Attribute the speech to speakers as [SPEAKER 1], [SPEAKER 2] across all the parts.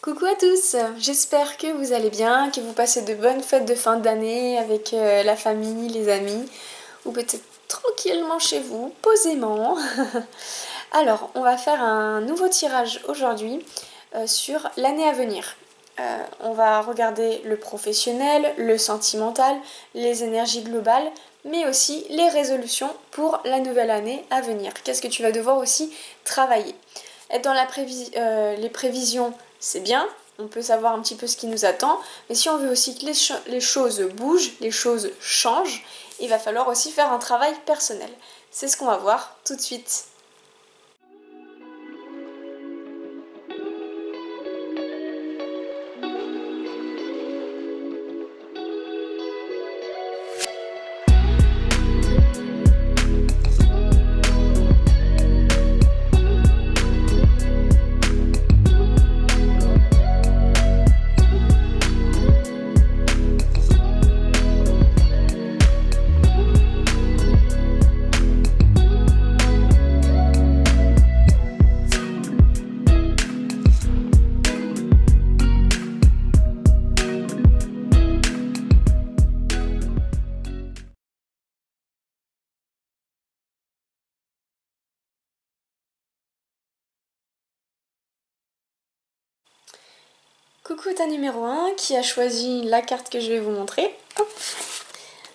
[SPEAKER 1] Coucou à tous, j'espère que vous allez bien, que vous passez de bonnes fêtes de fin d'année avec la famille, les amis, ou peut-être tranquillement chez vous, posément. Alors, on va faire un nouveau tirage aujourd'hui sur l'année à venir. On va regarder le professionnel, le sentimental, les énergies globales, mais aussi les résolutions pour la nouvelle année à venir. Qu'est-ce que tu vas devoir aussi travailler? Être dans les prévisions, c'est bien, on peut savoir un petit peu ce qui nous attend, mais si on veut aussi que les choses bougent, les choses changent, il va falloir aussi faire un travail personnel. C'est ce qu'on va voir tout de suite. Coucou ta numéro 1 qui a choisi la carte que je vais vous montrer. Hop.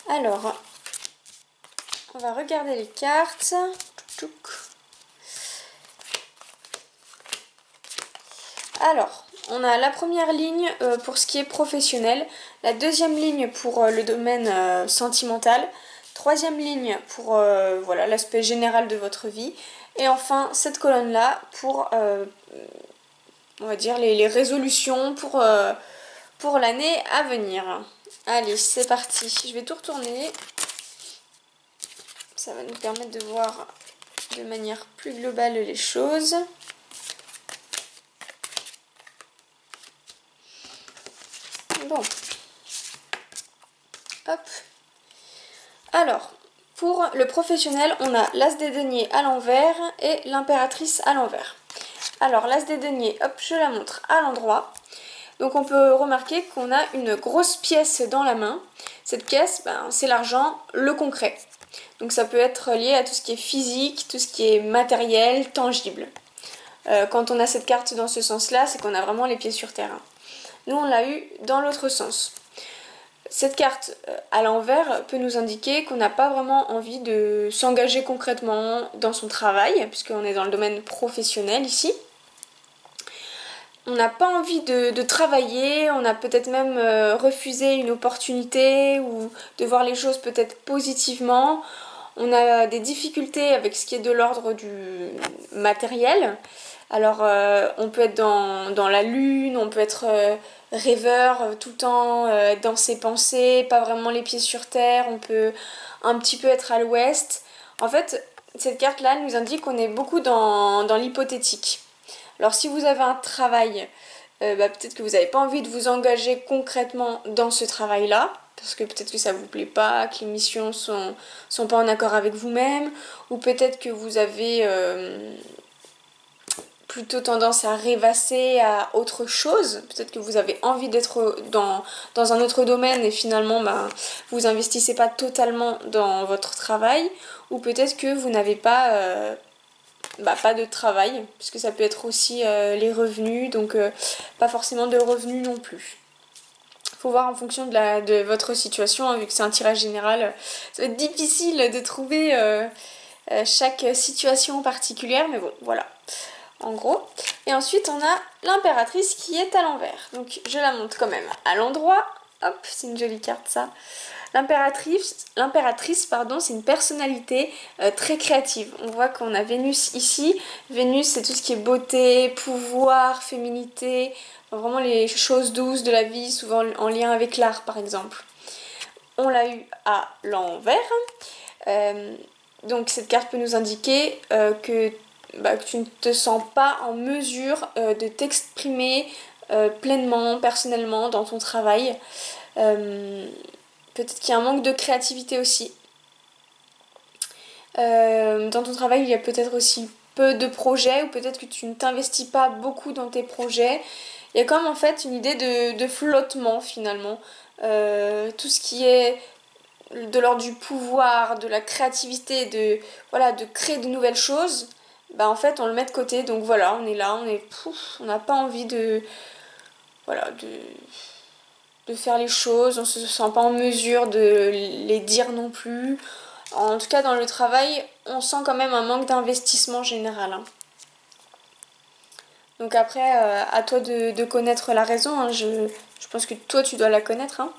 [SPEAKER 1] Alors, on va regarder les cartes. Alors, on a la première ligne pour ce qui est professionnel, la deuxième ligne pour le domaine sentimental, troisième ligne pour voilà, l'aspect général de votre vie, et enfin cette colonne-là pour on va dire les résolutions pour l'année à venir. Allez, c'est parti. Je vais tout retourner. Ça va nous permettre de voir de manière plus globale les choses. Bon. Hop. Alors, pour le professionnel, on a l'as des deniers à l'envers et l'impératrice à l'envers. Alors, l'as des deniers, hop, je la montre à l'endroit. Donc on peut remarquer qu'on a une grosse pièce dans la main. Cette pièce, c'est l'argent, le concret. Donc ça peut être lié à tout ce qui est physique, tout ce qui est matériel, tangible. Quand on a cette carte dans ce sens-là, c'est qu'on a vraiment les pieds sur terre. Nous, on l'a eu dans l'autre sens. Cette carte à l'envers peut nous indiquer qu'on n'a pas vraiment envie de s'engager concrètement dans son travail, puisqu'on est dans le domaine professionnel ici. On n'a pas envie de travailler, on a peut-être même refusé une opportunité ou de voir les choses peut-être positivement. On a des difficultés avec ce qui est de l'ordre du matériel. Alors on peut être dans la lune, on peut être rêveur tout le temps, dans ses pensées, pas vraiment les pieds sur terre, on peut un petit peu être à l'ouest. En fait, cette carte-là nous indique qu'on est beaucoup dans l'hypothétique. Alors si vous avez un travail, peut-être que vous n'avez pas envie de vous engager concrètement dans ce travail-là, parce que peut-être que ça vous plaît pas, que les missions sont pas en accord avec vous-même, ou peut-être que vous avez plutôt tendance à rêvasser à autre chose, peut-être que vous avez envie d'être dans un autre domaine et finalement vous investissez pas totalement dans votre travail, ou peut-être que vous n'avez pas de travail, puisque ça peut être aussi les revenus, donc pas forcément de revenus non plus. Faut voir en fonction de votre situation, hein, vu que c'est un tirage général, ça va être difficile de trouver chaque situation particulière, mais bon, voilà, en gros. Et ensuite, on a l'impératrice qui est à l'envers, donc je la montre quand même à l'endroit. Hop, c'est une jolie carte ça. L'impératrice, c'est une personnalité très créative. On voit qu'on a Vénus ici. Vénus, c'est tout ce qui est beauté, pouvoir, féminité, vraiment les choses douces de la vie, souvent en lien avec l'art par exemple. On l'a eu à l'envers. Donc cette carte peut nous indiquer que tu ne te sens pas en mesure de t'exprimer pleinement, personnellement dans ton travail. Peut-être qu'il y a un manque de créativité aussi. Dans ton travail, il y a peut-être aussi peu de projets, ou peut-être que tu ne t'investis pas beaucoup dans tes projets. Il y a comme en fait une idée de flottement finalement. Tout ce qui est de l'ordre du pouvoir, de la créativité, voilà, de créer de nouvelles choses, bah en fait on le met de côté. Donc voilà, on est là, on n'a pas envie voilà, de faire les choses, on se sent pas en mesure de les dire non plus. En tout cas dans le travail, on sent quand même un manque d'investissement général, hein. Donc après, à toi de connaître la raison, hein. Je pense que toi tu dois la connaître, hein.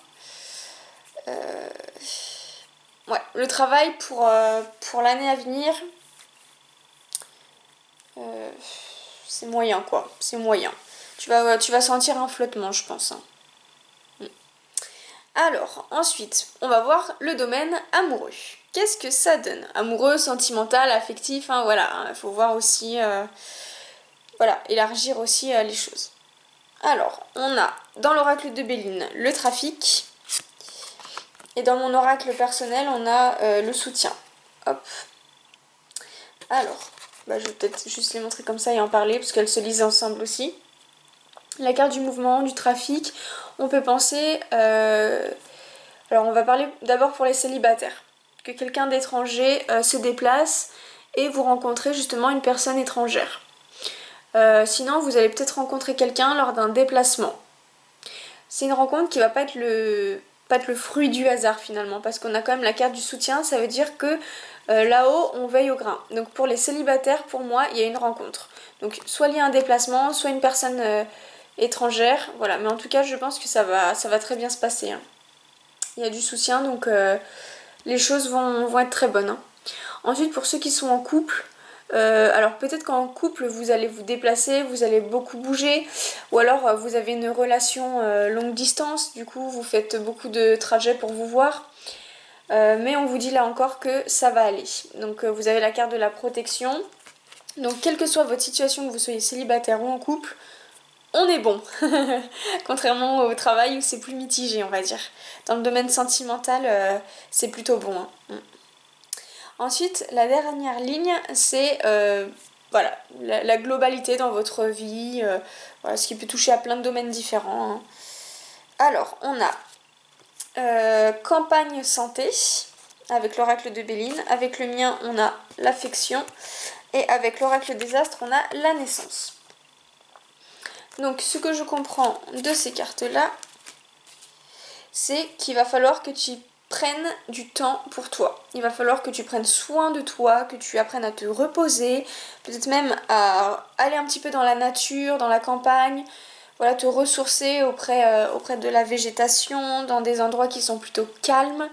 [SPEAKER 1] Ouais, le travail pour l'année à venir, euh, c'est moyen quoi, c'est moyen. Tu vas sentir un flottement, je pense, hein. Alors, ensuite, on va voir le domaine amoureux. Qu'est-ce que ça donne? Amoureux, sentimental, affectif, hein, voilà, il faut voir aussi, voilà, élargir aussi les choses. Alors, on a dans l'oracle de Béline le trafic, et dans mon oracle personnel, on a le soutien. Hop. Alors, bah, je vais peut-être juste les montrer comme ça et en parler, parce qu'elles se lisent ensemble aussi. La carte du mouvement, du trafic, on peut penser... alors on va parler d'abord pour les célibataires. Que quelqu'un d'étranger se déplace et vous rencontrez justement une personne étrangère. Sinon, vous allez peut-être rencontrer quelqu'un lors d'un déplacement. C'est une rencontre qui va pas être le fruit du hasard finalement, parce qu'on a quand même la carte du soutien, ça veut dire que là-haut, on veille au grain. Donc pour les célibataires, pour moi, il y a une rencontre. Donc soit il y a un déplacement, soit une personne étrangère, voilà. Mais en tout cas, je pense que ça va très bien se passer, hein. Il y a du soutien, donc les choses vont être très bonnes, hein. Ensuite, pour ceux qui sont en couple, alors peut-être qu'en couple, vous allez vous déplacer, vous allez beaucoup bouger, ou alors vous avez une relation longue distance, du coup vous faites beaucoup de trajets pour vous voir. Mais on vous dit là encore que ça va aller. Donc vous avez la carte de la protection. Donc quelle que soit votre situation, que vous soyez célibataire ou en couple, on est bon. Contrairement au travail où c'est plus mitigé, on va dire. Dans le domaine sentimental, c'est plutôt bon, hein. Ensuite, la dernière ligne, c'est voilà, la globalité dans votre vie, voilà, ce qui peut toucher à plein de domaines différents, hein. Alors, on a campagne santé, avec l'oracle de Béline. Avec le mien, on a l'affection. Et avec l'oracle des astres, on a la naissance. Donc, ce que je comprends de ces cartes-là, c'est qu'il va falloir que tu prennes du temps pour toi. Il va falloir que tu prennes soin de toi, que tu apprennes à te reposer, peut-être même à aller un petit peu dans la nature, dans la campagne, voilà, te ressourcer auprès de la végétation, dans des endroits qui sont plutôt calmes.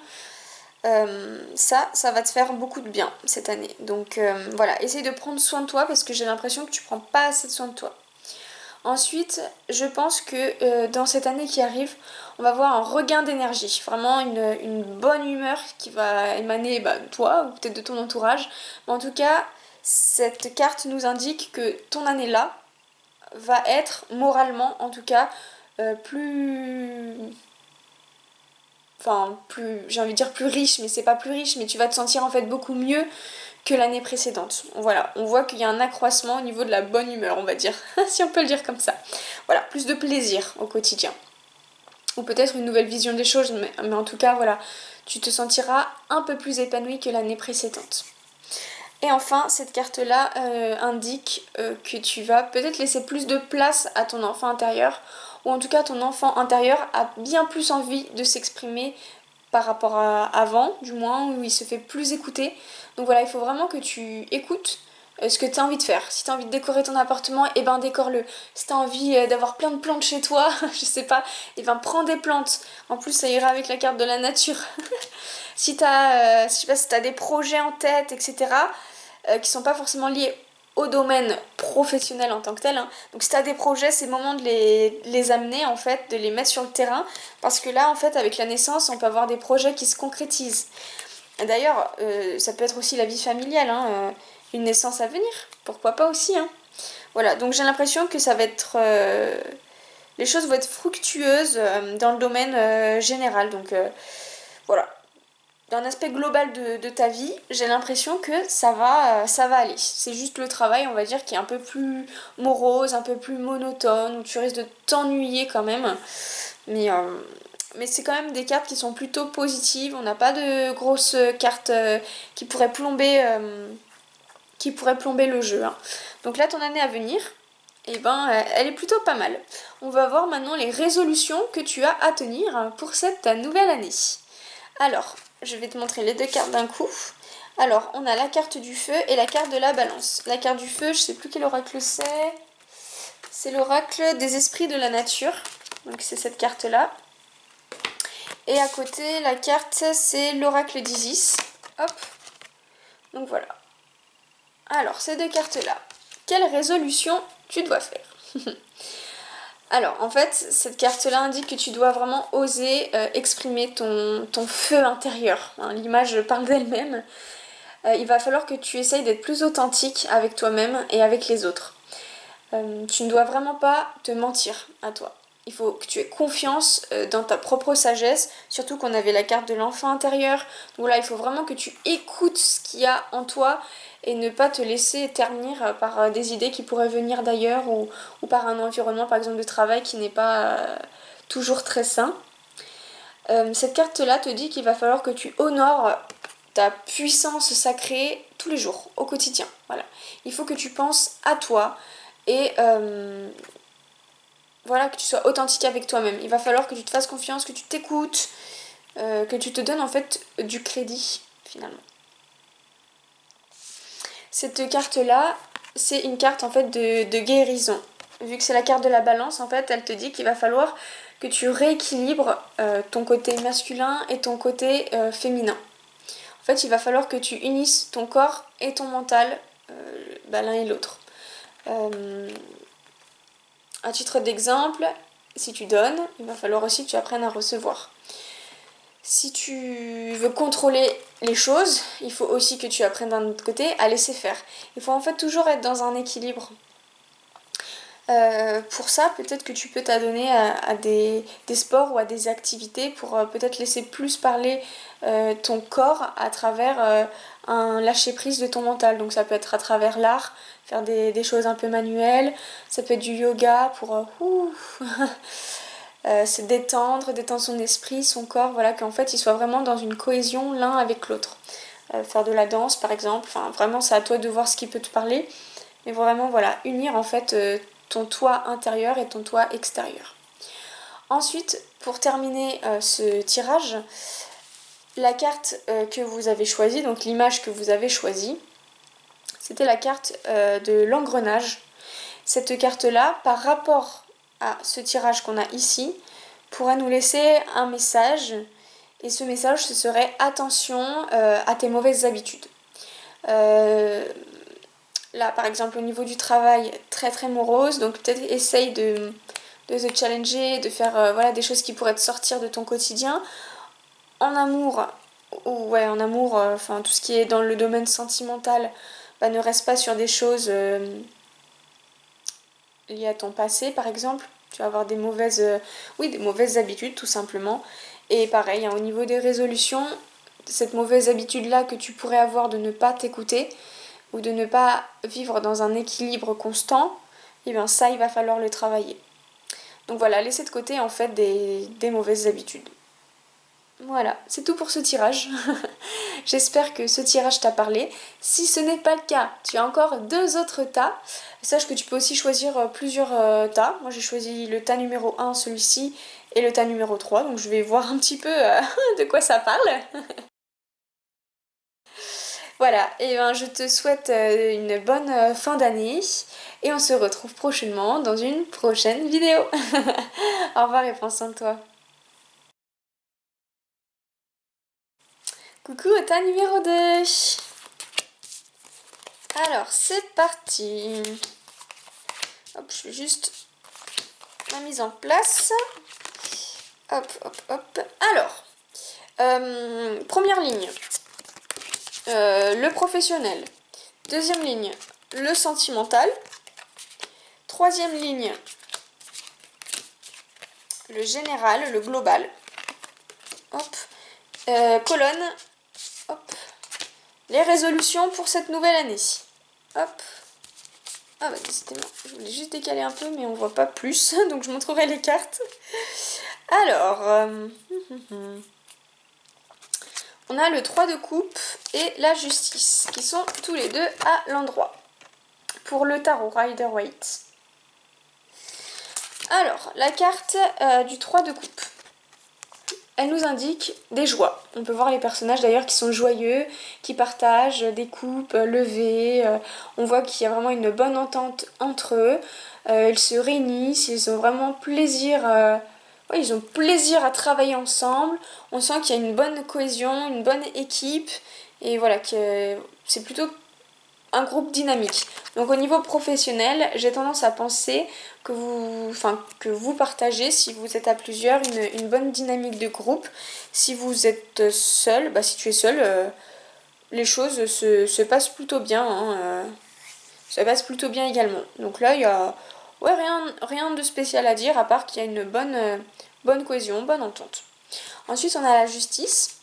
[SPEAKER 1] Ça va te faire beaucoup de bien cette année. Donc voilà, essaye de prendre soin de toi parce que j'ai l'impression que tu prends pas assez de soin de toi. Ensuite, je pense que dans cette année qui arrive, on va voir un regain d'énergie, vraiment une bonne humeur qui va émaner de toi ou peut-être de ton entourage. Mais en tout cas, cette carte nous indique que ton année-là va être moralement, en tout cas, plus... Enfin, plus, j'ai envie de dire plus riche, mais c'est pas plus riche, mais tu vas te sentir en fait beaucoup mieux que l'année précédente. Voilà, on voit qu'il y a un accroissement au niveau de la bonne humeur, on va dire, si on peut le dire comme ça. Voilà, plus de plaisir au quotidien. Ou peut-être une nouvelle vision des choses, mais en tout cas, voilà, tu te sentiras un peu plus épanoui que l'année précédente. Et enfin, cette carte-là indique que tu vas peut-être laisser plus de place à ton enfant intérieur, ou en tout cas ton enfant intérieur a bien plus envie de s'exprimer par rapport à avant, du moins, où il se fait plus écouter. Donc voilà, il faut vraiment que tu écoutes ce que tu as envie de faire. Si tu as envie de décorer ton appartement, et ben décore-le. Si tu as envie d'avoir plein de plantes chez toi, je sais pas, et ben prends des plantes. En plus, ça ira avec la carte de la nature. Si tu as, je sais pas, si tu as des projets en tête, etc., qui sont pas forcément liés au domaine professionnel en tant que tel, hein. Donc si tu as des projets, c'est le moment de les amener en fait, de les mettre sur le terrain, parce que là en fait avec la naissance on peut avoir des projets qui se concrétisent. D'ailleurs ça peut être aussi la vie familiale, hein, une naissance à venir, pourquoi pas aussi, hein. Voilà, donc j'ai l'impression que ça va être... les choses vont être fructueuses dans le domaine général, donc voilà. d'un aspect global de ta vie, j'ai l'impression que ça va aller. C'est juste le travail, on va dire, qui est un peu plus morose, un peu plus monotone, où tu risques de t'ennuyer quand même. Mais, euh, mais c'est quand même des cartes qui sont plutôt positives. On n'a pas de grosses cartes qui pourraient plomber le jeu, hein. Donc là, ton année à venir, eh ben, elle est plutôt pas mal. On va voir maintenant les résolutions que tu as à tenir pour cette nouvelle année. Alors, je vais te montrer les deux cartes d'un coup. Alors, on a la carte du feu et la carte de la balance. La carte du feu, je sais plus quel oracle c'est. C'est l'oracle des esprits de la nature. Donc c'est cette carte-là. Et à côté, la carte, c'est l'oracle d'Isis. Hop. Donc voilà. Alors, ces deux cartes-là. Quelle résolution tu dois faire? Alors, en fait, cette carte-là indique que tu dois vraiment oser exprimer ton feu intérieur, hein. L'image parle d'elle-même. Il va falloir que tu essayes d'être plus authentique avec toi-même et avec les autres. Tu ne dois vraiment pas te mentir à toi. Il faut que tu aies confiance dans ta propre sagesse, surtout qu'on avait la carte de l'enfant intérieur. Donc là, il faut vraiment que tu écoutes ce qu'il y a en toi et ne pas te laisser ternir par des idées qui pourraient venir d'ailleurs ou par un environnement, par exemple, de travail qui n'est pas toujours très sain. Cette carte-là te dit qu'il va falloir que tu honores ta puissance sacrée tous les jours, au quotidien. Voilà. Il faut que tu penses à toi et voilà, que tu sois authentique avec toi-même. Il va falloir que tu te fasses confiance, que tu t'écoutes, que tu te donnes en fait du crédit finalement. Cette carte-là, c'est une carte en fait de guérison. Vu que c'est la carte de la balance, en fait, elle te dit qu'il va falloir que tu rééquilibres ton côté masculin et ton côté féminin. En fait, il va falloir que tu unisses ton corps et ton mental, l'un et l'autre. À titre d'exemple, si tu donnes, il va falloir aussi que tu apprennes à recevoir. Si tu veux contrôler les choses, il faut aussi que tu apprennes d'un autre côté à laisser faire. Il faut en fait toujours être dans un équilibre. Pour ça, peut-être que tu peux t'adonner à des sports ou à des activités pour peut-être laisser plus parler ton corps à travers un lâcher-prise de ton mental. Donc ça peut être à travers l'art, faire des choses un peu manuelles, ça peut être du yoga pour se détendre son esprit, son corps, voilà, qu'en fait il soit vraiment dans une cohésion l'un avec l'autre. Faire de la danse par exemple, enfin vraiment c'est à toi de voir ce qui peut te parler, mais vraiment voilà, unir en fait ton toit intérieur et ton toit extérieur. Ensuite, pour terminer ce tirage, la carte que vous avez choisie, donc l'image que vous avez choisie, c'était la carte de l'engrenage. Cette carte-là, par rapport à ce tirage qu'on a ici, pourrait nous laisser un message. Et ce message, ce serait attention à tes mauvaises habitudes. Là, par exemple, au niveau du travail, très très morose, donc peut-être essaye de te challenger, de faire voilà, des choses qui pourraient te sortir de ton quotidien. En amour, en amour, enfin tout ce qui est dans le domaine sentimental, bah, ne reste pas sur des choses liées à ton passé, par exemple. Tu vas avoir des des mauvaises habitudes, tout simplement. Et pareil, hein, au niveau des résolutions, cette mauvaise habitude-là que tu pourrais avoir de ne pas t'écouter ou de ne pas vivre dans un équilibre constant, et bien ça, il va falloir le travailler. Donc voilà, laisser de côté en fait des mauvaises habitudes. Voilà, c'est tout pour ce tirage. J'espère que ce tirage t'a parlé. Si ce n'est pas le cas, tu as encore deux autres tas. Sache que tu peux aussi choisir plusieurs tas. Moi j'ai choisi le tas numéro 1, celui-ci, et le tas numéro 3. Donc je vais voir un petit peu de quoi ça parle. Voilà, et ben je te souhaite une bonne fin d'année. Et on se retrouve prochainement dans une prochaine vidéo. Au revoir et prends soin de toi. Coucou au tas numéro 2. Alors, c'est parti. Hop, je fais juste ma mise en place. Hop, hop, hop. Alors, première ligne, le professionnel. Deuxième ligne, le sentimental. Troisième ligne, le général, le global. Hop. Colonne, les résolutions pour cette nouvelle année. Hop. Ah bah décidément, je voulais juste décaler un peu, mais on voit pas plus, donc je montrerai les cartes. Alors, on a le 3 de coupe et la justice, qui sont tous les deux à l'endroit. Pour le tarot Rider-Waite. Alors, la carte du 3 de coupe. Elle nous indique des joies. On peut voir les personnages d'ailleurs qui sont joyeux, qui partagent des coupes levées. On voit qu'il y a vraiment une bonne entente entre eux. Ils se réunissent, ils ont vraiment plaisir, ouais, ils ont plaisir à travailler ensemble. On sent qu'il y a une bonne cohésion, une bonne équipe. Et voilà, que c'est plutôt un groupe dynamique. Donc au niveau professionnel, j'ai tendance à penser que vous partagez, si vous êtes à plusieurs, une bonne dynamique de groupe. Si vous êtes seul, bah si tu es seul, les choses se passent plutôt bien. Ça passe plutôt bien également. Donc là, il y a ouais, rien de spécial à dire, à part qu'il y a une bonne cohésion, bonne entente. Ensuite, on a la justice.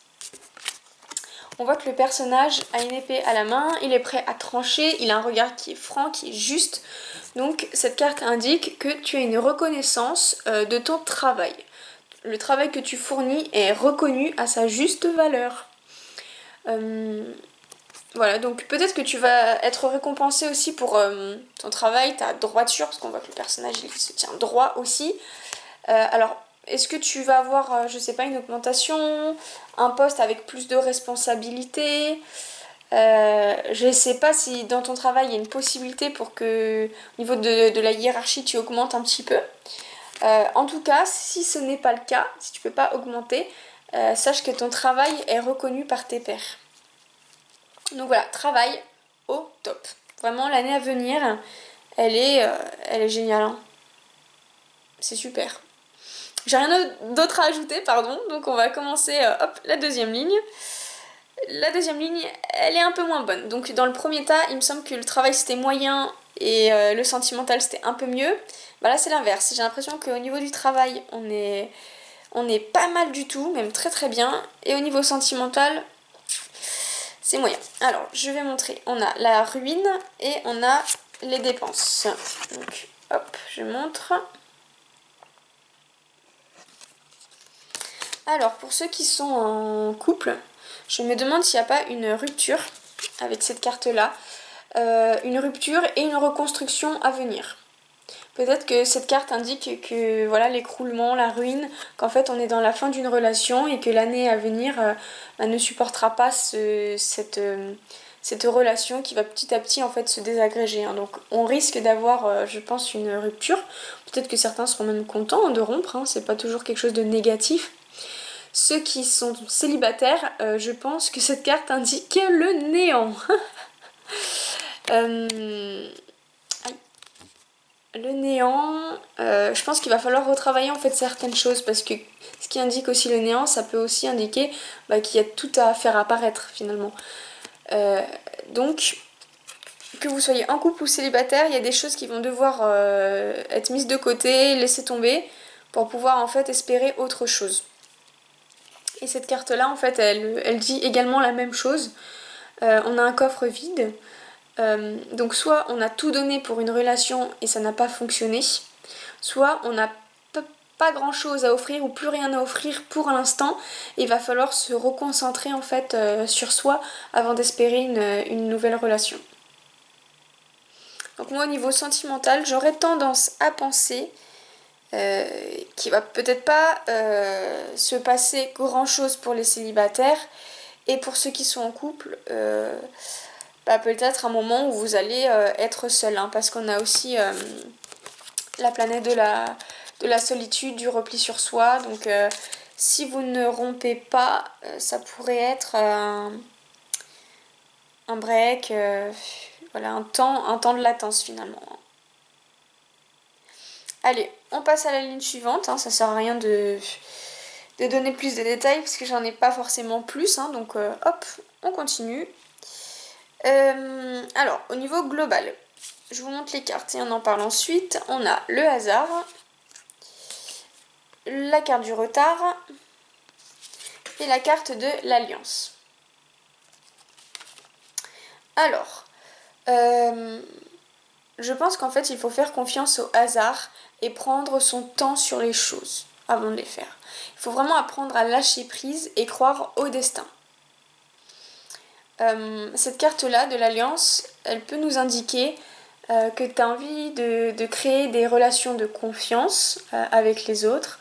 [SPEAKER 1] On voit que le personnage a une épée à la main, il est prêt à trancher, il a un regard qui est franc, qui est juste. Donc cette carte indique que tu as une reconnaissance de ton travail. Le travail que tu fournis est reconnu à sa juste valeur. Voilà, donc peut-être que tu vas être récompensé aussi pour ton travail, ta droiture, parce qu'on voit que le personnage il se tient droit aussi. Alors, est-ce que tu vas avoir, je sais pas, une augmentation, un poste avec plus de responsabilités? Je ne sais pas si dans ton travail il y a une possibilité pour que, au niveau de la hiérarchie, tu augmentes un petit peu. En tout cas, si ce n'est pas le cas, si tu ne peux pas augmenter, sache que ton travail est reconnu par tes pairs. Donc voilà, travail au top. Vraiment, l'année à venir, elle est géniale. Hein. C'est super. J'ai rien d'autre à ajouter, pardon. Donc on va commencer, hop, la deuxième ligne. La deuxième ligne, elle est un peu moins bonne. Donc dans le premier tas, il me semble que le travail c'était moyen et le sentimental c'était un peu mieux. Bah là c'est l'inverse. J'ai l'impression qu'au niveau du travail, on est pas mal du tout, même très très bien. Et au niveau sentimental, c'est moyen. Alors je vais montrer. On a la ruine et on a les dépenses. Donc hop, je montre. Alors, pour ceux qui sont en couple, je me demande s'il n'y a pas une rupture avec cette carte-là. Une rupture et une reconstruction à venir. Peut-être que cette carte indique que voilà l'écroulement, la ruine, qu'en fait on est dans la fin d'une relation et que l'année à venir ne supportera pas cette relation qui va petit à petit en fait se désagréger. Hein. Donc on risque d'avoir, je pense, une rupture. Peut-être que certains seront même contents de rompre, hein. C'est pas toujours quelque chose de négatif. Ceux qui sont célibataires, je pense que cette carte indique le néant. Le néant, je pense qu'il va falloir retravailler en fait certaines choses parce que ce qui indique aussi le néant, ça peut aussi indiquer qu'il y a tout à faire apparaître finalement. Donc, que vous soyez en couple ou célibataire, il y a des choses qui vont devoir être mises de côté, laisser tomber pour pouvoir en fait espérer autre chose. Et cette carte-là, en fait, elle dit également la même chose. On a un coffre vide. Donc soit on a tout donné pour une relation et ça n'a pas fonctionné, soit on n'a pas grand chose à offrir ou plus rien à offrir pour l'instant. Il va falloir se reconcentrer en fait sur soi avant d'espérer une nouvelle relation. Donc moi au niveau sentimental, j'aurais tendance à penser qu'il va peut-être pas se passer grand chose pour les célibataires et pour ceux qui sont en couple. Peut-être un moment où vous allez être seul, hein, parce qu'on a aussi la planète de la solitude, du repli sur soi. Donc si vous ne rompez pas, ça pourrait être un break, voilà, un temps de latence finalement. Allez, on passe à la ligne suivante, hein, ça sert à rien de donner plus de détails parce que j'en ai pas forcément plus, hein, donc hop, on continue. Alors, au niveau global, je vous montre les cartes et on en parle ensuite. On a le hasard, la carte du retard et la carte de l'alliance. Alors, euh, je pense qu'en fait, il faut faire confiance au hasard et prendre son temps sur les choses avant de les faire. Il faut vraiment apprendre à lâcher prise et croire au destin. Cette carte-là de l'Alliance, elle peut nous indiquer que tu as envie de créer des relations de confiance avec les autres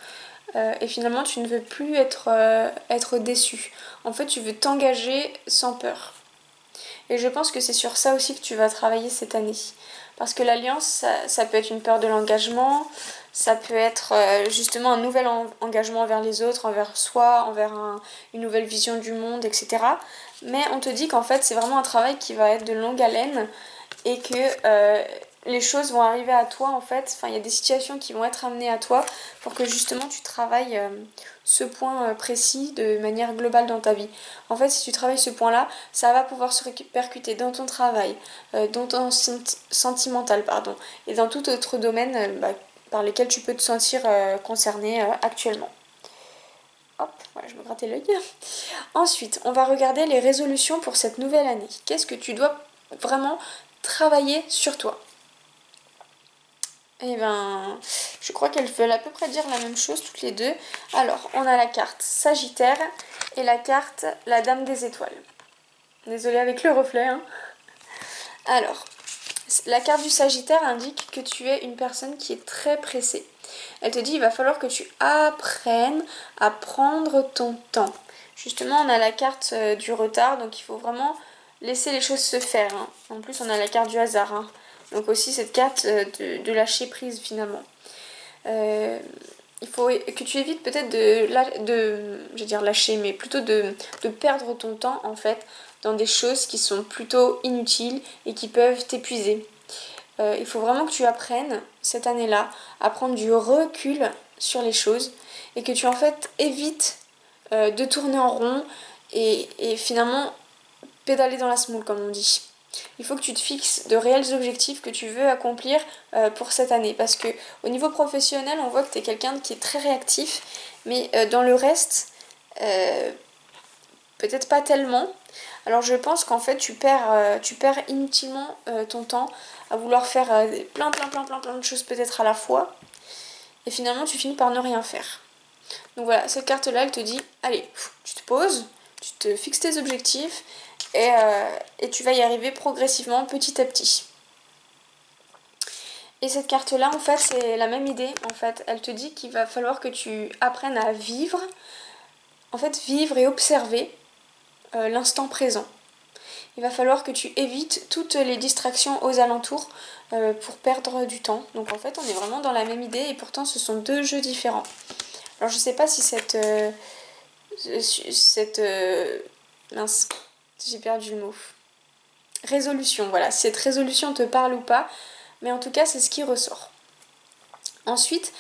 [SPEAKER 1] et finalement tu ne veux plus être déçu. En fait, tu veux t'engager sans peur. Et je pense que c'est sur ça aussi que tu vas travailler cette année. Parce que l'alliance, ça peut être une peur de l'engagement, ça peut être justement un nouvel engagement envers les autres, envers soi, envers une nouvelle vision du monde, etc. Mais on te dit qu'en fait, c'est vraiment un travail qui va être de longue haleine et que les choses vont arriver à toi en fait. Enfin, il y a des situations qui vont être amenées à toi pour que justement tu travailles ce point précis de manière globale dans ta vie. En fait, si tu travailles ce point-là, ça va pouvoir se répercuter dans ton travail, dans ton sentimental, pardon, et dans tout autre domaine par lesquels tu peux te sentir concerné actuellement. Hop, voilà, je me grattais l'œil. Ensuite, on va regarder les résolutions pour cette nouvelle année. Qu'est-ce que tu dois vraiment travailler sur toi? Eh ben, je crois qu'elles veulent à peu près dire la même chose toutes les deux. Alors, on a la carte Sagittaire et la carte la Dame des Étoiles. Désolée avec le reflet, hein. Alors, la carte du Sagittaire indique que tu es une personne qui est très pressée. Elle te dit il va falloir que tu apprennes à prendre ton temps. Justement, on a la carte du retard, donc il faut vraiment laisser les choses se faire, hein. En plus, on a la carte du hasard, hein. Donc aussi cette carte de lâcher prise finalement. Il faut que tu évites peut-être je vais dire lâcher, mais plutôt de perdre ton temps en fait dans des choses qui sont plutôt inutiles et qui peuvent t'épuiser. Il faut vraiment que tu apprennes cette année-là à prendre du recul sur les choses et que tu en fait évites de tourner en rond et finalement pédaler dans la semoule comme on dit. Il faut que tu te fixes de réels objectifs que tu veux accomplir pour cette année. Parce que au niveau professionnel, on voit que tu es quelqu'un qui est très réactif, mais dans le reste, euh, peut-être pas tellement. Alors je pense qu'en fait tu perds inutilement ton temps à vouloir faire plein de choses peut-être à la fois. Et finalement tu finis par ne rien faire. Donc voilà, cette carte-là, elle te dit, allez, tu te poses, tu te fixes tes objectifs et tu vas y arriver progressivement, petit à petit. Et cette carte-là, en fait, c'est la même idée. En fait, elle te dit qu'il va falloir que tu apprennes à vivre, en fait, vivre et observer l'instant présent. Il va falloir que tu évites toutes les distractions aux alentours pour perdre du temps. Donc en fait, on est vraiment dans la même idée et pourtant ce sont deux jeux différents. Alors je sais pas si mince, j'ai perdu le mot. Résolution, voilà, si cette résolution te parle ou pas, mais en tout cas c'est ce qui ressort. Ensuite,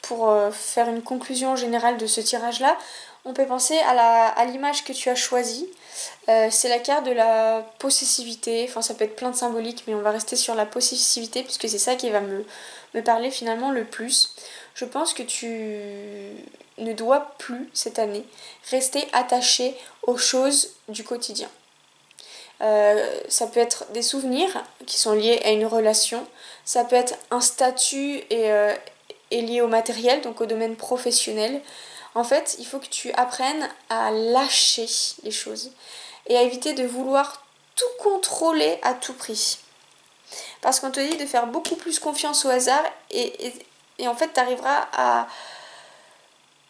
[SPEAKER 1] pour faire une conclusion générale de ce tirage-là, on peut penser à l'image que tu as choisie. C'est la carte de la possessivité, enfin ça peut être plein de symboliques, mais on va rester sur la possessivité puisque c'est ça qui va me parler finalement le plus. Je pense que tu ne dois plus cette année rester attaché aux choses du quotidien. Ça peut être des souvenirs qui sont liés à une relation, ça peut être un statut et lié au matériel, donc au domaine professionnel. En fait, il faut que tu apprennes à lâcher les choses et à éviter de vouloir tout contrôler à tout prix. Parce qu'on te dit de faire beaucoup plus confiance au hasard et en fait, tu arriveras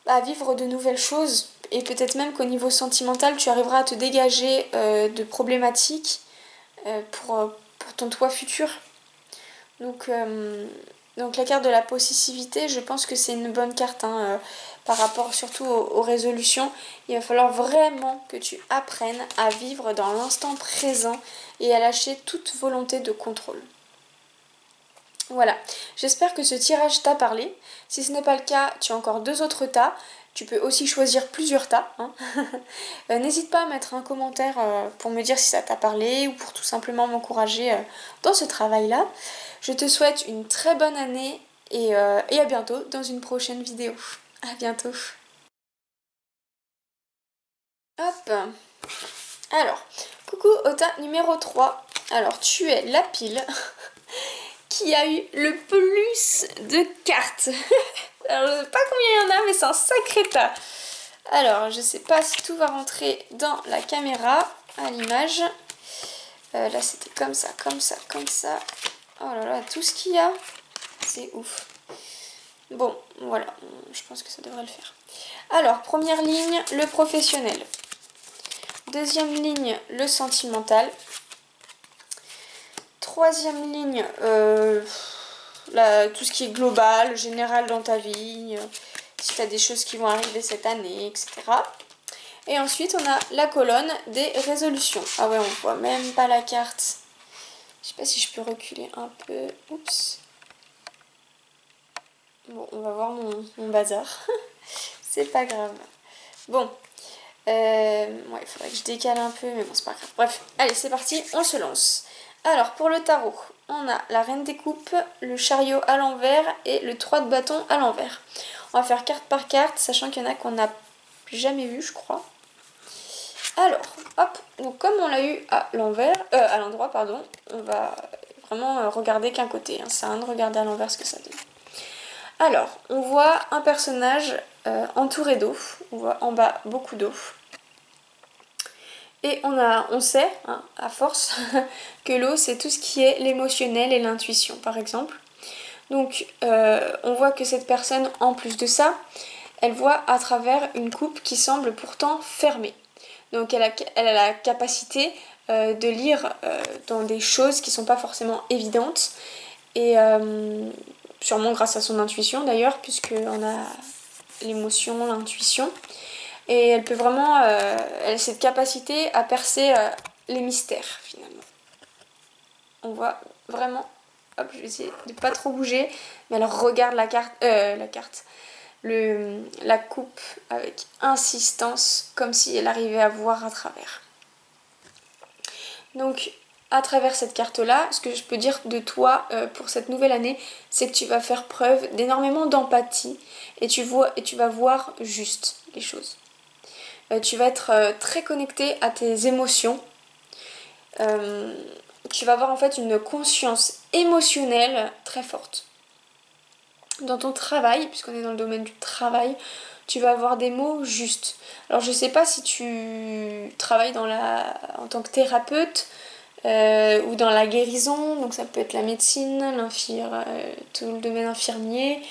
[SPEAKER 1] à vivre de nouvelles choses et peut-être même qu'au niveau sentimental, tu arriveras à te dégager de problématiques pour ton toi futur. Donc, donc la carte de la possessivité, je pense que c'est une bonne carte hein, par rapport surtout aux résolutions. Il va falloir vraiment que tu apprennes à vivre dans l'instant présent et à lâcher toute volonté de contrôle. Voilà, j'espère que ce tirage t'a parlé. Si ce n'est pas le cas, tu as encore deux autres tas. Tu peux aussi choisir plusieurs tas, hein. N'hésite pas à mettre un commentaire pour me dire si ça t'a parlé ou pour tout simplement m'encourager dans ce travail-là. Je te souhaite une très bonne année et à bientôt dans une prochaine vidéo. À bientôt. Hop. Alors, Coucou au tas numéro 3. Alors tu es la pile qui a eu le plus de cartes. Alors je sais pas combien il y en a mais c'est un sacré tas. Alors je sais pas si tout va rentrer dans la caméra à l'image. Là c'était comme ça, comme ça, comme ça. Oh là là, tout ce qu'il y a, c'est ouf. Bon, voilà, je pense que ça devrait le faire. Alors, première ligne, le professionnel. Deuxième ligne, le sentimental. Troisième ligne, tout ce qui est global, général dans ta vie, si tu as des choses qui vont arriver cette année, etc. Et ensuite, on a la colonne des résolutions. Ah ouais, on voit même pas la carte. Je sais pas si je peux reculer un peu. Oups. Bon, on va voir mon bazar. C'est pas grave. Bon. Ouais, il faudrait que je décale un peu, mais bon, c'est pas grave. Bref, allez, c'est parti, on se lance. Alors, pour le tarot, on a la reine des coupes, le chariot à l'envers et le 3 de bâton à l'envers. On va faire carte par carte, sachant qu'il y en a qu'on n'a jamais vu, je crois. Alors, hop, donc comme on l'a eu à l'endroit, pardon, on va vraiment regarder qu'un côté. Hein. Ça sert à rien de regarder à l'envers ce que ça donne. Alors, on voit un personnage entouré d'eau. On voit en bas beaucoup d'eau. Et on sait, hein, à force, que l'eau, c'est tout ce qui est l'émotionnel et l'intuition, par exemple. Donc, on voit que cette personne, en plus de ça, elle voit à travers une coupe qui semble pourtant fermée. Donc, elle a la capacité de lire dans des choses qui ne sont pas forcément évidentes. Et sûrement grâce à son intuition, d'ailleurs, puisqu'on a l'émotion, l'intuition. Et elle peut vraiment, elle a cette capacité à percer les mystères finalement. On voit vraiment, hop, je vais essayer de pas trop bouger, mais elle regarde la carte, la coupe avec insistance, comme si elle arrivait à voir à travers. Donc, à travers cette carte-là, ce que je peux dire de toi pour cette nouvelle année, c'est que tu vas faire preuve d'énormément d'empathie et tu vas voir juste les choses. Tu vas être très connecté à tes émotions. Tu vas avoir en fait une conscience émotionnelle très forte. Dans ton travail, puisqu'on est dans le domaine du travail, tu vas avoir des mots justes. Alors je sais pas si tu travailles en tant que thérapeute ou dans la guérison, donc ça peut être la médecine, tout le domaine infirmier,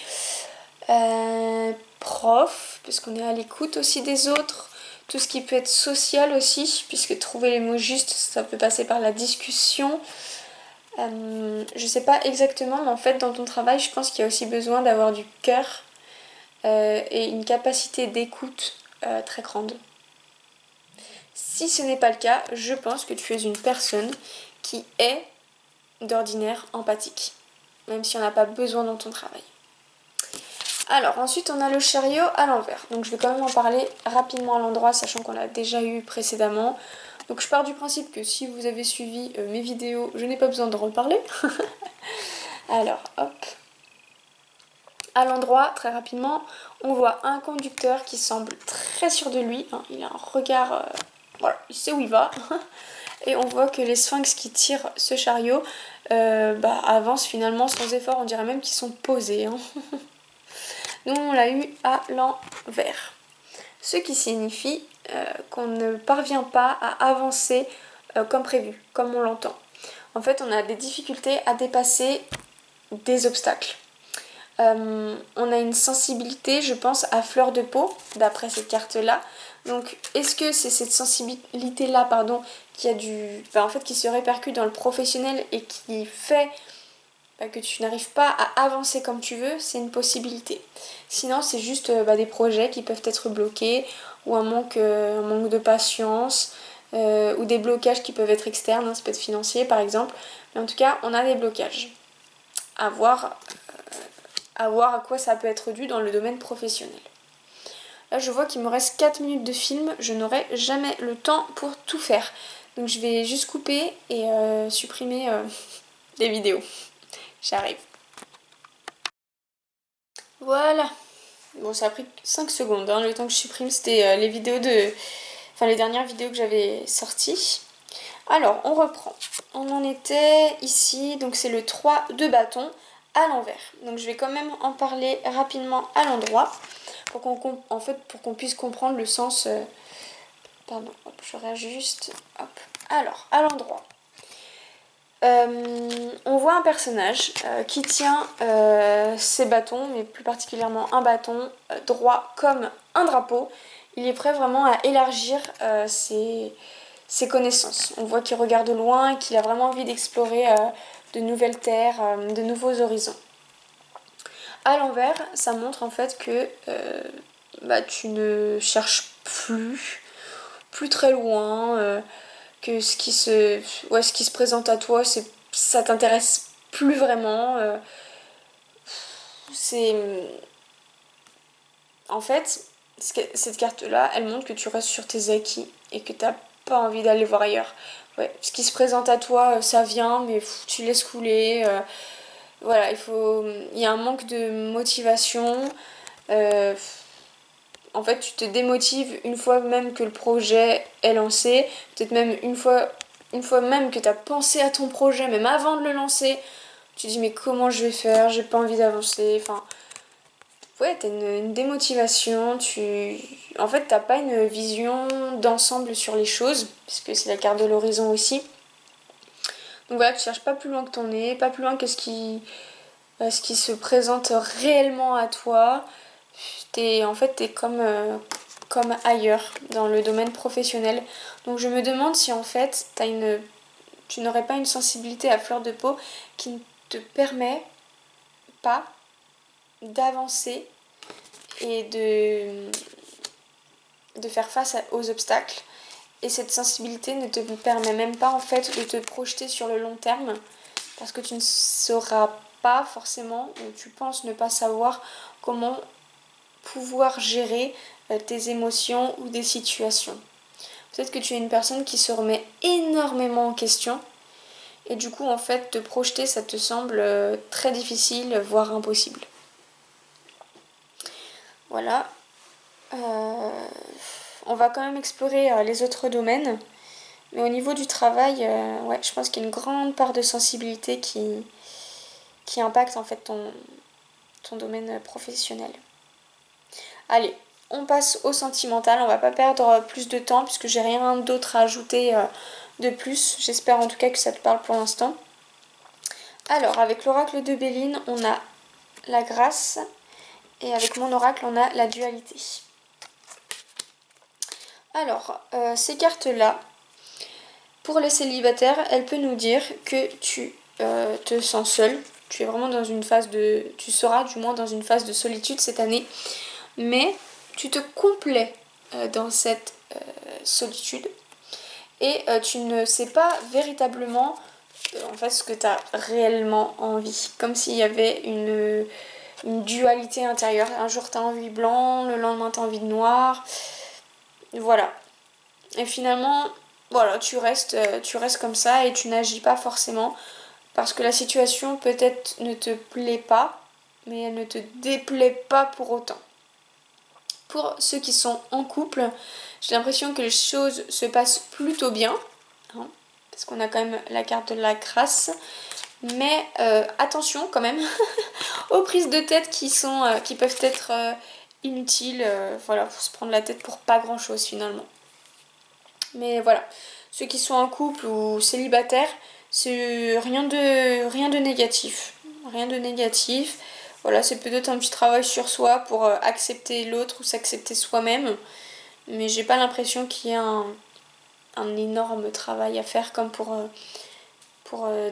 [SPEAKER 1] prof, puisqu'on est à l'écoute aussi des autres. Tout ce qui peut être social aussi, puisque trouver les mots justes, ça peut passer par la discussion. Je sais pas exactement, mais en fait, dans ton travail, je pense qu'il y a aussi besoin d'avoir du cœur et une capacité d'écoute très grande. Si ce n'est pas le cas, je pense que tu es une personne qui est d'ordinaire empathique, même si on n'a pas besoin dans ton travail. Alors ensuite on a le chariot à l'envers, donc je vais quand même en parler rapidement à l'endroit sachant qu'on l'a déjà eu précédemment. Donc je pars du principe que si vous avez suivi mes vidéos, je n'ai pas besoin de reparler. Alors hop, à l'endroit très rapidement, on voit un conducteur qui semble très sûr de lui, hein. Il a un regard, voilà, il sait où il va. Et on voit que les sphinx qui tirent ce chariot avancent finalement sans effort, on dirait même qu'ils sont posés. Hein. Nous, on l'a eu à l'envers. Ce qui signifie qu'on ne parvient pas à avancer comme prévu, comme on l'entend. En fait, on a des difficultés à dépasser des obstacles. On a une sensibilité, je pense, à fleur de peau, d'après cette carte-là. Donc, est-ce que c'est cette sensibilité-là, qui se répercute dans le professionnel et qui fait que tu n'arrives pas à avancer comme tu veux, c'est une possibilité. Sinon, c'est juste des projets qui peuvent être bloqués ou un manque de patience ou des blocages qui peuvent être externes, hein, ça peut être financier par exemple. Mais en tout cas, on a des blocages. À voir à quoi ça peut être dû dans le domaine professionnel. Là, je vois qu'il me reste 4 minutes de film, je n'aurai jamais le temps pour tout faire. Donc je vais juste couper et supprimer des vidéos. J'arrive. Voilà. Bon, ça a pris 5 secondes. Hein. Le temps que je supprime, c'était les dernières vidéos que j'avais sorties. Alors, on reprend. On en était ici, donc c'est le 3 de bâton à l'envers. Donc je vais quand même en parler rapidement à l'endroit pour qu'on puisse comprendre le sens. Pardon, hop, je réajuste. Hop. Alors, à l'endroit. On voit un personnage qui tient ses bâtons, mais plus particulièrement un bâton droit comme un drapeau. Il est prêt vraiment à élargir ses connaissances. On voit qu'il regarde loin et qu'il a vraiment envie d'explorer de nouvelles terres, de nouveaux horizons. À l'envers, ça montre en fait que tu ne cherches plus très loin, que ce qui se présente à toi, ça t'intéresse plus vraiment. C'est en fait cette carte-là, elle montre que tu restes sur tes acquis et que t'as pas envie d'aller voir ailleurs. Ouais, ce qui se présente à toi, ça vient, mais tu laisses couler. Voilà, il y a un manque de motivation. Euh, En fait, tu te démotives une fois même que le projet est lancé, peut-être même une fois même que tu as pensé à ton projet, même avant de le lancer, tu te dis mais comment je vais faire, j'ai pas envie d'avancer, enfin, ouais, t'as une démotivation, en fait, t'as pas une vision d'ensemble sur les choses, puisque c'est la carte de l'horizon aussi. Donc voilà, tu cherches pas plus loin que ton nez, pas plus loin que ce qui se présente réellement à toi. T'es comme ailleurs dans le domaine professionnel. Donc je me demande si en fait tu n'aurais pas une sensibilité à fleur de peau qui ne te permet pas d'avancer et de faire face aux obstacles. Et cette sensibilité ne te permet même pas en fait de te projeter sur le long terme parce que tu ne sauras pas forcément, ou tu penses ne pas savoir comment pouvoir gérer tes émotions ou des situations. Peut-être que tu es une personne qui se remet énormément en question et du coup en fait te projeter ça te semble très difficile voire impossible. Voilà. On va quand même explorer les autres domaines. Mais au niveau du travail, ouais, je pense qu'il y a une grande part de sensibilité qui impacte en fait ton domaine professionnel. Allez, on passe au sentimental, on va pas perdre plus de temps puisque j'ai rien d'autre à ajouter de plus. J'espère en tout cas que ça te parle pour l'instant. Alors, avec l'oracle de Béline, on a la grâce et avec mon oracle, on a la dualité. Alors, ces cartes-là, pour les célibataires, elle peut nous dire que tu te sens seul. Tu es vraiment dans une phase tu seras du moins dans une phase de solitude cette année. Mais tu te complais dans cette solitude et tu ne sais pas véritablement en fait ce que tu as réellement envie. Comme s'il y avait une dualité intérieure. Un jour tu as envie de blanc, le lendemain tu as envie de noir. Voilà. Et finalement, voilà, tu restes comme ça et tu n'agis pas forcément parce que la situation peut-être ne te plaît pas, mais elle ne te déplaît pas pour autant. Pour ceux qui sont en couple, j'ai l'impression que les choses se passent plutôt bien, hein, parce qu'on a quand même la carte de la grâce. Mais attention quand même aux prises de tête qui peuvent être inutiles. Voilà, faut se prendre la tête pour pas grand chose finalement. Mais voilà, ceux qui sont en couple ou célibataires, c'est rien de négatif. Rien de négatif. Voilà, c'est peut-être un petit travail sur soi pour accepter l'autre ou s'accepter soi-même. Mais j'ai pas l'impression qu'il y ait un énorme travail à faire comme pour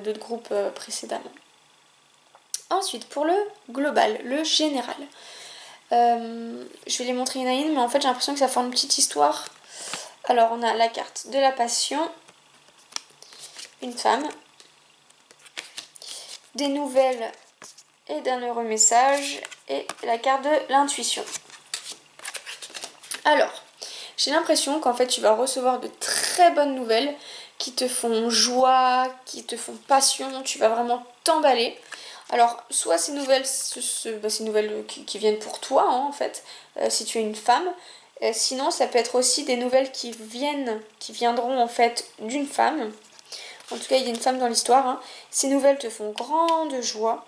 [SPEAKER 1] d'autres groupes précédemment. Ensuite, pour le global, le général. Je vais les montrer une à une, mais en fait j'ai l'impression que ça forme une petite histoire. Alors on a la carte de la passion, une femme, des nouvelles et d'un heureux message, et la carte de l'intuition. Alors, j'ai l'impression qu'en fait tu vas recevoir de très bonnes nouvelles qui te font joie, qui te font passion, tu vas vraiment t'emballer. Alors, soit ces nouvelles qui viennent pour toi, hein, en fait, si tu es une femme, Sinon, ça peut être aussi des nouvelles qui viendront en fait d'une femme. En tout cas, il y a une femme dans l'histoire, hein. Ces nouvelles te font grande joie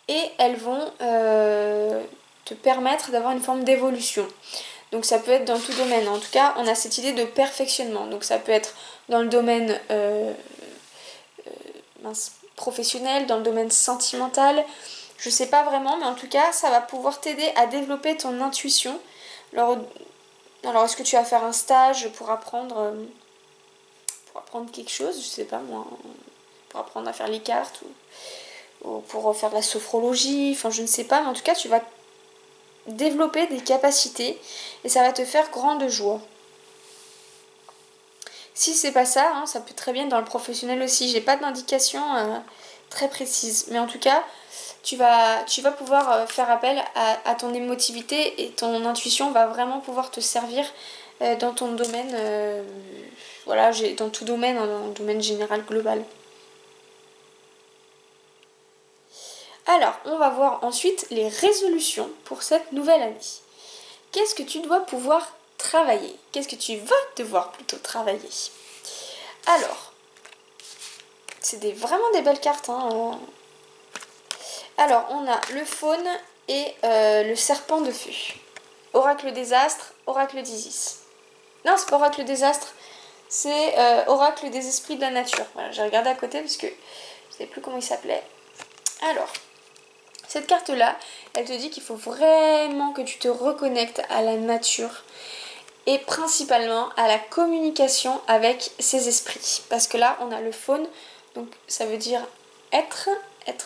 [SPEAKER 1] et elles vont te permettre d'avoir une forme d'évolution. Donc ça peut être dans tout domaine. En tout cas, on a cette idée de perfectionnement. Donc ça peut être dans le domaine professionnel, dans le domaine sentimental. Je sais pas vraiment, mais en tout cas, ça va pouvoir t'aider à développer ton intuition. Alors est-ce que tu vas faire un stage pour apprendre quelque chose, je sais pas moi, pour apprendre à faire les cartes ou pour faire de la sophrologie, enfin je ne sais pas, mais en tout cas tu vas développer des capacités et ça va te faire grande joie. Si c'est pas ça, hein, ça peut très bien être dans le professionnel aussi. J'ai pas d'indication très précise, mais en tout cas tu vas pouvoir faire appel à ton émotivité et ton intuition va vraiment pouvoir te servir dans ton domaine, voilà, dans tout domaine, hein, dans le domaine général global. Alors, on va voir ensuite les résolutions pour cette nouvelle année. Qu'est-ce que tu dois pouvoir travailler? Qu'est-ce que tu vas devoir plutôt travailler? Alors, c'est vraiment des belles cartes, hein. Alors, on a le faune et le serpent de feu. Oracle des astres, oracle d'Isis. Non, c'est pas oracle des astres, c'est oracle des esprits de la nature. Voilà, j'ai regardé à côté parce que je ne sais plus comment il s'appelait. Alors, cette carte-là, elle te dit qu'il faut vraiment que tu te reconnectes à la nature et principalement à la communication avec ces esprits. Parce que là, on a le faune, donc ça veut dire être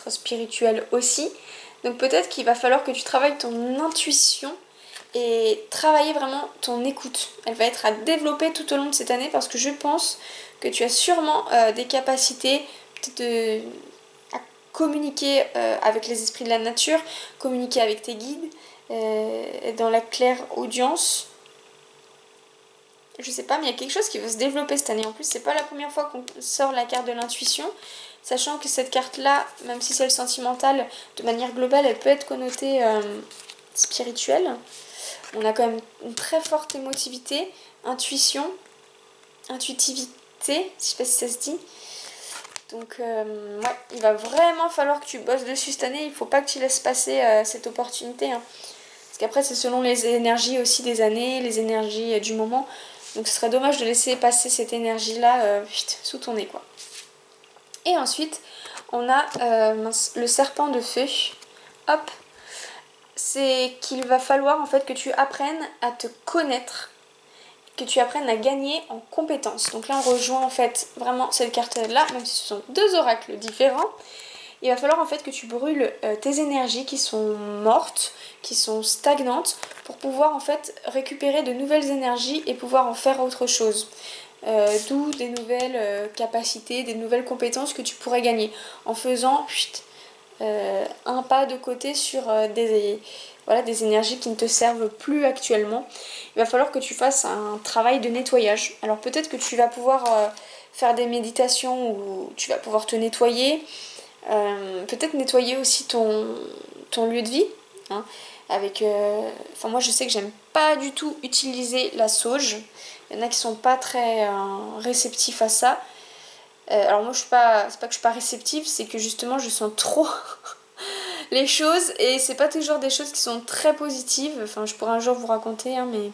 [SPEAKER 1] spirituel aussi. Donc peut-être qu'il va falloir que tu travailles ton intuition et travailler vraiment ton écoute. Elle va être à développer tout au long de cette année parce que je pense que tu as sûrement des capacités peut-être à communiquer avec les esprits de la nature, communiquer avec tes guides, dans la claire audience. Je sais pas, mais il y a quelque chose qui va se développer cette année. En plus, c'est pas la première fois qu'on sort la carte de l'intuition, sachant que cette carte-là, même si c'est le sentimental, de manière globale, elle peut être connotée spirituelle. On a quand même une très forte émotivité, intuitivité, je sais pas si ça se dit. Donc ouais, il va vraiment falloir que tu bosses dessus cette année, il faut pas que tu laisses passer cette opportunité, hein. Parce qu'après c'est selon les énergies aussi des années, les énergies du moment. Donc ce serait dommage de laisser passer cette énergie-là sous ton nez, quoi. Et ensuite, on a le serpent de feu. Hop, c'est qu'il va falloir en fait que tu apprennes à te connaître, que tu apprennes à gagner en compétences. Donc là on rejoint en fait vraiment cette carte-là, même si ce sont deux oracles différents. Il va falloir en fait que tu brûles tes énergies qui sont mortes, qui sont stagnantes, pour pouvoir en fait récupérer de nouvelles énergies et pouvoir en faire autre chose. D'où des nouvelles capacités, des nouvelles compétences que tu pourrais gagner en faisant un pas de côté sur des énergies qui ne te servent plus actuellement. Il va falloir que tu fasses un travail de nettoyage. Alors peut-être que tu vas pouvoir faire des méditations où tu vas pouvoir te nettoyer. Peut-être nettoyer aussi ton lieu de vie, hein, avec moi je sais que j'aime pas du tout utiliser la sauge. Il y en a qui sont pas très réceptifs à ça. Alors moi c'est pas que je suis pas réceptive, c'est que justement je sens trop les choses et c'est pas toujours des choses qui sont très positives. Enfin je pourrais un jour vous raconter, hein, mais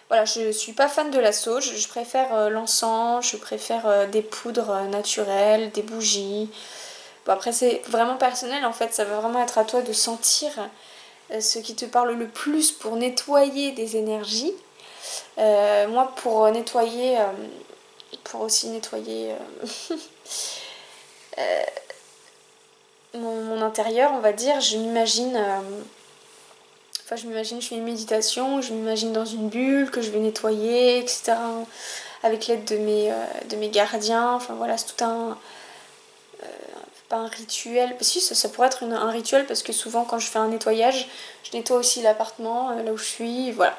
[SPEAKER 1] voilà, je suis pas fan de la sauge. Je préfère l'encens, je préfère des poudres naturelles, des bougies. Bon, après, c'est vraiment personnel en fait, ça va vraiment être à toi de sentir ce qui te parle le plus pour nettoyer des énergies. Moi, pour nettoyer, pour aussi nettoyer mon intérieur, on va dire, je m'imagine. Je fais une méditation, je m'imagine dans une bulle que je vais nettoyer, etc. Avec l'aide de mes gardiens. Enfin voilà, c'est tout un. Pas un rituel, si ça pourrait être un rituel parce que souvent quand je fais un nettoyage, je nettoie aussi l'appartement là où je suis, voilà.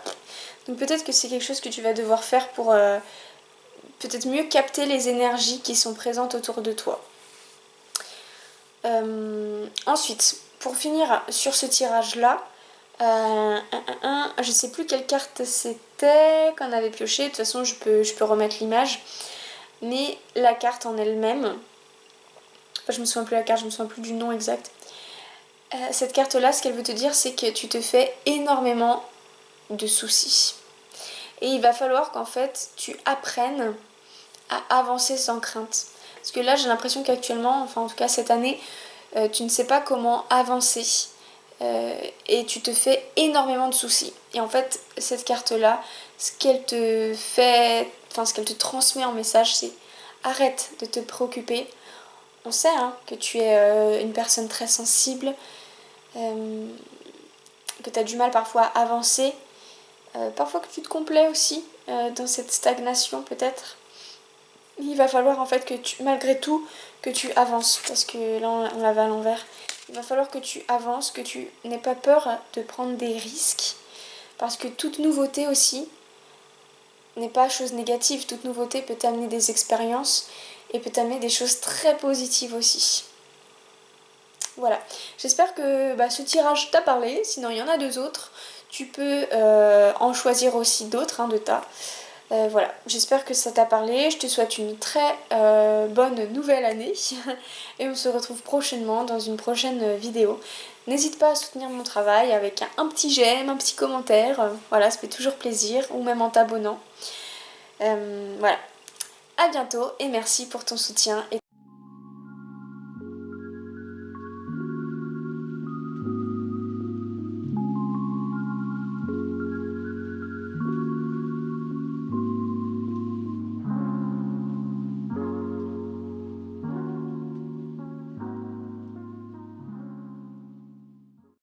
[SPEAKER 1] Donc peut-être que c'est quelque chose que tu vas devoir faire pour peut-être mieux capter les énergies qui sont présentes autour de toi. Ensuite, pour finir sur ce tirage là, je sais plus quelle carte c'était, c'était, qu'on avait pioché. De toute façon, je peux remettre l'image. Mais la carte en elle-même, enfin, je me souviens plus de la carte, je me souviens plus du nom exact. Cette carte-là, ce qu'elle veut te dire, c'est que tu te fais énormément de soucis. Et il va falloir qu'en fait, tu apprennes à avancer sans crainte. Parce que là, j'ai l'impression qu'actuellement, enfin en tout cas cette année, tu ne sais pas comment avancer. Et tu te fais énormément de soucis. Et en fait, cette carte-là, ce qu'elle te fait, enfin ce qu'elle te transmet en message, c'est arrête de te préoccuper. On sait hein, que tu es une personne très sensible, que tu as du mal parfois à avancer, parfois que tu te complais aussi dans cette stagnation peut-être. Il va falloir en fait que tu, malgré tout, que tu avances, parce que là on l'avait à l'envers. Il va falloir que tu avances, que tu n'aies pas peur de prendre des risques, parce que toute nouveauté aussi n'est pas chose négative. Toute nouveauté peut t'amener des expériences et peut t'amener des choses très positives aussi. Voilà, j'espère que ce tirage t'a parlé, sinon il y en a deux autres. Tu peux en choisir aussi d'autres de tas. Voilà, j'espère que ça t'a parlé. Je te souhaite une très bonne nouvelle année et on se retrouve prochainement dans une prochaine vidéo. N'hésite pas à soutenir mon travail avec un petit j'aime, un petit commentaire. Voilà, ça fait toujours plaisir, ou même en t'abonnant. Voilà, à bientôt et merci pour ton soutien.